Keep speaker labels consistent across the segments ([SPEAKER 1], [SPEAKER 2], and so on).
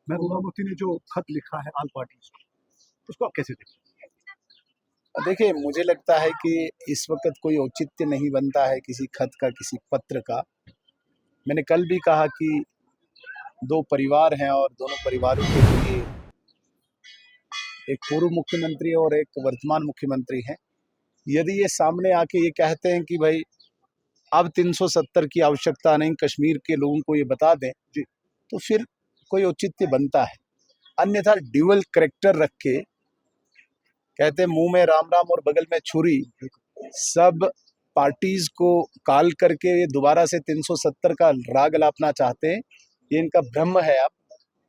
[SPEAKER 1] महबूबा मुफ्ती ने जो खत लिखा है ऑल पार्टीज को, उसको आप कैसे देखते
[SPEAKER 2] देखिए, मुझे लगता है कि इस वक्त कोई औचित्य नहीं बनता है किसी खत का, किसी पत्र का। मैंने कल भी कहा कि दो परिवार हैं और दोनों परिवारों के लिए एक पूर्व मुख्यमंत्री और एक वर्तमान मुख्यमंत्री हैं। यदि ये सामने आके ये कहते हैं कि भाई अब 370 की आवश्यकता नहीं, कश्मीर के लोगों को ये बता दें, तो फिर कोई औचित्य बनता है। अन्यथा ड्यूअल करैक्टर रख के कहते हैं मुंह में राम राम और बगल में छुरी, सब पार्टीज को काल करके ये दोबारा से 370 का राग लापना चाहते हैं। ये इनका भ्रम है।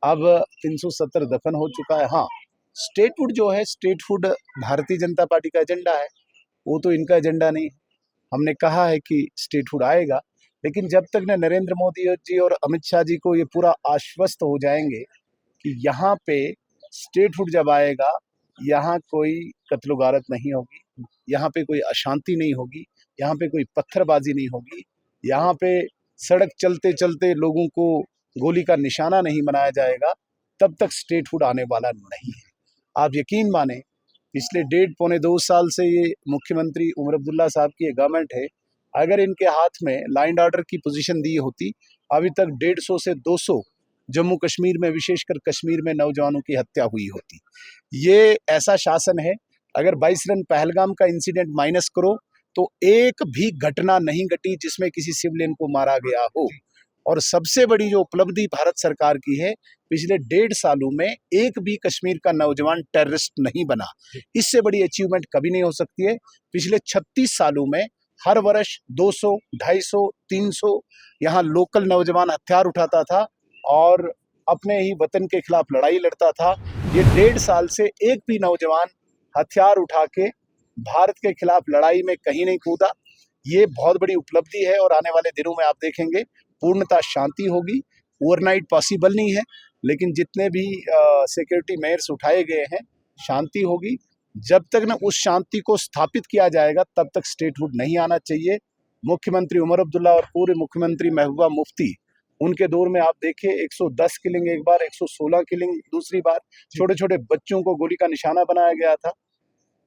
[SPEAKER 2] अब 370 दफन हो चुका है। हाँ, स्टेटहुड जो है, स्टेटहुड भारतीय जनता पार्टी का एजेंडा है, वो तो इनका एजेंडा नहीं है। हमने कहा है कि स्टेटहुड आएगा, लेकिन जब तक न नरेंद्र मोदी जी और अमित शाह जी को ये पूरा आश्वस्त हो जाएंगे कि यहाँ पे स्टेटहुड जब आएगा, यहाँ कोई कत्लो गारत नहीं होगी, यहाँ पे कोई अशांति नहीं होगी, यहाँ पे कोई पत्थरबाजी नहीं होगी, यहाँ पे सड़क चलते चलते लोगों को गोली का निशाना नहीं बनाया जाएगा, तब तक स्टेटहुड आने वाला नहीं है। आप यकीन माने, पिछले 1.5-2 साल से ये मुख्यमंत्री उमर अब्दुल्ला साहब की ये गवर्नमेंट है। अगर इनके हाथ में लॉ एंड ऑर्डर की पोजीशन दी होती, अभी तक 150 से 200 जम्मू कश्मीर में, विशेषकर कश्मीर में नौजवानों की हत्या हुई होती। ये ऐसा शासन है, अगर 22 रन पहलगाम का इंसिडेंट माइनस करो तो एक भी घटना नहीं घटी जिसमें किसी सिविलियन को मारा गया हो। और सबसे बड़ी जो उपलब्धि भारत सरकार की है, पिछले 1.5 सालों में एक भी कश्मीर का नौजवान टेररिस्ट नहीं बना। इससे बड़ी अचीवमेंट कभी नहीं हो सकती है। पिछले 36 सालों में हर वर्ष 200, 250, 300 यहाँ लोकल नौजवान हथियार उठाता था और अपने ही वतन के खिलाफ लड़ाई लड़ता था। ये 1.5 साल से एक भी नौजवान हथियार उठा के भारत के खिलाफ लड़ाई में कहीं नहीं कूदा। ये बहुत बड़ी उपलब्धि है और आने वाले दिनों में आप देखेंगे पूर्णतः शांति होगी। ओवरनाइट पॉसिबल नहीं है, लेकिन जितने भी सिक्योरिटी मेयर्स उठाए गए हैं, शांति होगी। जब तक न उस शांति को स्थापित किया जाएगा, तब तक स्टेटहुड नहीं आना चाहिए। मुख्यमंत्री उमर अब्दुल्ला और पूर्व मुख्यमंत्री महबूबा मुफ्ती, उनके दौर में आप देखिए 110 किलिंग एक बार, 116 किलिंग दूसरी बार, छोटे छोटे बच्चों को गोली का निशाना बनाया गया था,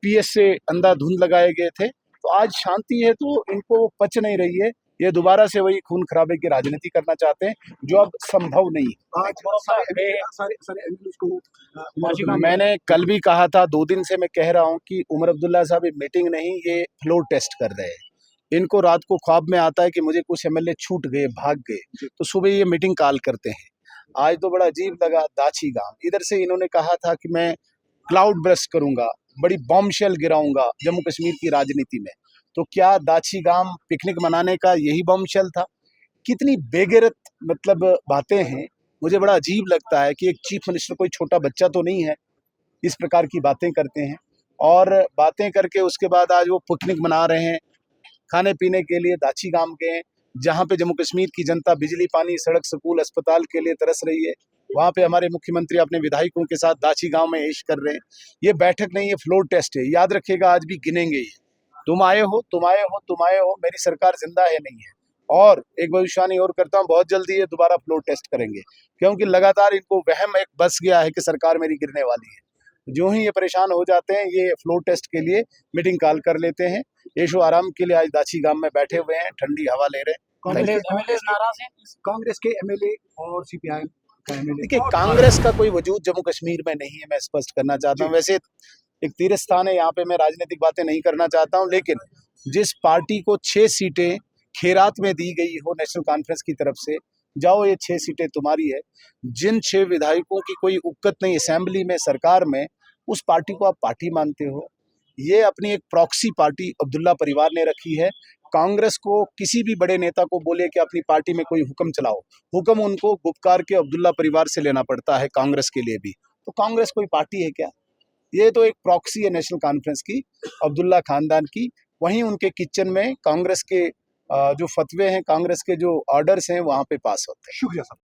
[SPEAKER 2] पीएस से अंधाधुंध लगाए गए थे। तो आज शांति है तो इनको वो पच नहीं रही है। ये दोबारा से वही खून खराबे की राजनीति करना चाहते हैं, जो अब संभव नहीं है। मैंने कल भी कहा था, 2 दिन से मैं कह रहा हूं कि उमर अब्दुल्ला साहब ये मीटिंग नहीं, ये फ्लोर टेस्ट कर रहे हैं। इनको रात को ख्वाब में आता है कि मुझे कुछ एमएलए छूट गए, भाग गए, तो सुबह ये मीटिंग कॉल करते हैं। आज तो बड़ा अजीब लगा, दाची गांव, इधर से इन्होंने कहा था कि मैं क्लाउड ब्रस्ट करूंगा, बड़ी बॉम्बशेल गिराऊंगा जम्मू कश्मीर की राजनीति में। तो क्या दाची गांव पिकनिक मनाने का यही बॉम्बशेल था? कितनी बेगैरत मतलब बातें हैं। मुझे बड़ा अजीब लगता है कि एक चीफ मिनिस्टर कोई छोटा बच्चा तो नहीं है, इस प्रकार की बातें करते हैं। और बातें करके उसके बाद आज वो पिकनिक मना रहे हैं, खाने पीने के लिए दाची गांव गए, जहाँ पे जम्मू कश्मीर की जनता बिजली, पानी, सड़क, स्कूल, अस्पताल के लिए तरस रही है। वहाँ पे हमारे मुख्यमंत्री अपने विधायकों के साथ दाची गांव में ऐश कर रहे हैं। ये बैठक नहीं, ये फ्लोर टेस्ट है। याद रखिएगा, आज भी गिनेंगे ये। तुम आए हो, तुम आए हो, तुम आए हो, मेरी सरकार जिंदा है नहीं है। और एक भविष्यवाणी और करता हूँ, बहुत जल्दी ये दोबारा फ्लोर टेस्ट करेंगे, क्योंकि लगातार इनको वहम एक बस गया है कि सरकार मेरी गिरने वाली है। जो ही ये परेशान हो जाते हैं, ये फ्लोर टेस्ट के लिए मीटिंग कॉल कर लेते हैं। ऐशो आराम के लिए आज दाची गांव में बैठे हुए हैं, ठंडी हवा ले रहे हैं।
[SPEAKER 1] कांग्रेस के एमएलए और सीपीआई का एमएलए,
[SPEAKER 2] देखिए, कांग्रेस का कोई वजूद जम्मू कश्मीर में नहीं है, मैं स्पष्ट करना चाहता हूँ। वैसे एक तीर्थ स्थान है, यहाँ पे मैं राजनीतिक बातें नहीं करना चाहता हूँ, लेकिन जिस पार्टी को 6 सीटें खेरात में दी गई हो नेशनल कॉन्फ्रेंस की तरफ से, जाओ ये 6 सीटें तुम्हारी है। जिन 6 विधायकों की कोई उक्कत नहीं असेंबली में, सरकार में, उस पार्टी को आप पार्टी मानते हो? ये अपनी एक प्रॉक्सी पार्टी अब्दुल्ला परिवार ने रखी है। कांग्रेस को किसी भी बड़े नेता को बोले कि अपनी पार्टी में कोई हुक्म चलाओ, हुक्म उनको गुपकार के अब्दुल्ला परिवार से लेना पड़ता है, कांग्रेस के लिए भी। तो कांग्रेस कोई पार्टी है क्या? ये तो एक प्रॉक्सी है नेशनल कॉन्फ्रेंस की, अब्दुल्ला खानदान की। वहीं उनके किचन में कांग्रेस के जो फतवे हैं, कांग्रेस के जो ऑर्डर्स हैं, वहां पे पास होते हैं।
[SPEAKER 1] शुक्रिया साहब।